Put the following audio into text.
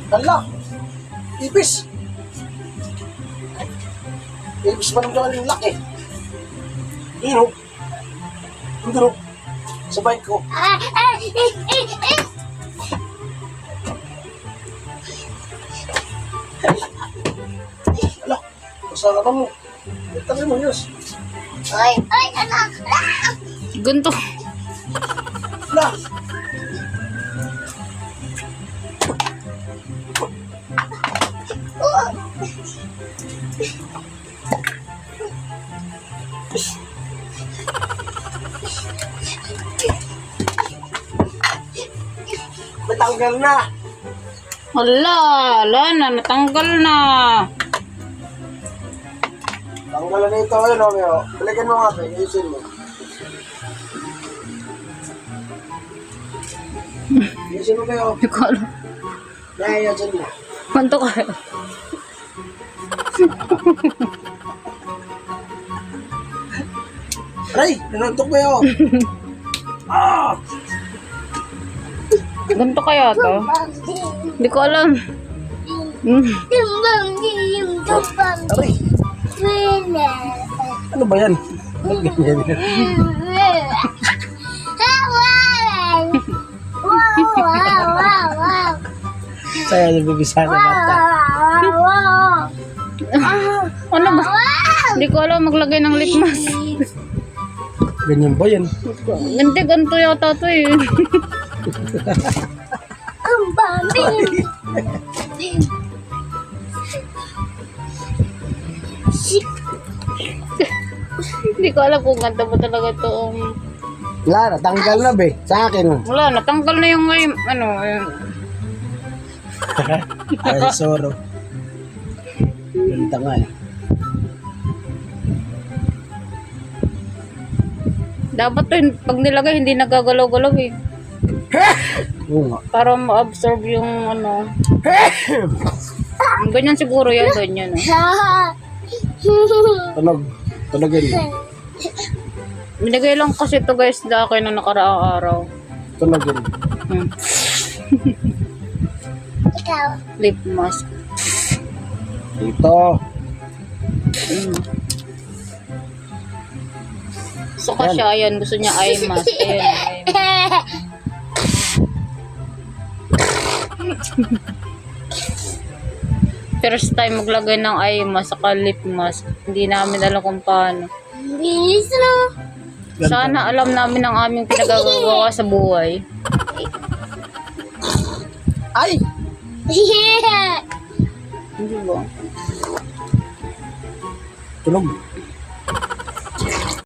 Hala! Ipis! Ipis pa naman yung laki. Ino? Ino? Sabay ko. Hala! Masala ka mo. Ito mo, Yus. Ay, anak. Ganto. Hala! Matanggal na. Hala na, natanggal na. Tanggalan na ito. Ayun, Romeo. Balikan mo nga, Pe. Ayusin mo. Ayusin mo kayo. Hindi ko alam. Ayusin mo. Kwanto ka? Aray! Nanuntok mo yun. Ah! Ganto kaya to? Hindi ko alam. Aray! Ano ba yan? Ano ganyan yan? Saya nabibisa na bata. Ano ba? Hindi ko alam maglagay ng lip mask. Ganyan ba yan? Hindi, ganito yata to eh. Hindi ko alam kung ganito ba talaga to. Wala, natanggal na be. Sa akin. Wala, natanggal na yung ano. Ay, soro. Yung tangal. Dapat to, pag nilagay, hindi nagagalaw-galaw eh. Oo nga. Para ma-absorb yung ano. Ganyan siguro yan, ganyan. Tunog. Tunogin mo. Binigay lang kasi to guys sa akin na nakaraang araw. Tunogin mo. Lip mask. Dito. So kasi ayan, gusto niya eye mask. Ayan, eye mask. First time maglagay ng eye mask saka lip mask. Hindi namin alam kung paano. Bilis na. Sana alam namin ang aming pinagagawa sa buhay. Ay! Hindi ba? Tunog.